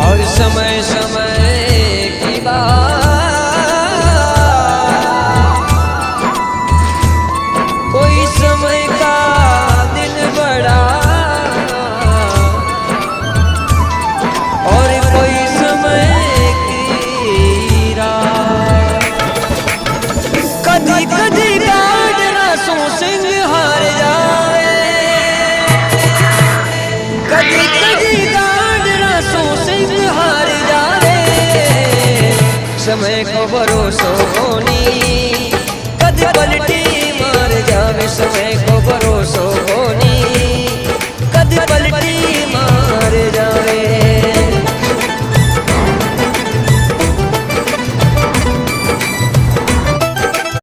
और समय समय की बात, कोई समय का दिन बड़ा और कोई समय की रात। कदी कदी गाड़ रसों सिंह हार जाए, कदी कदी गाड़ रसों सिंह हार जाए। समय को भरोसो नहीं, कदी पलटी मार जावे समय को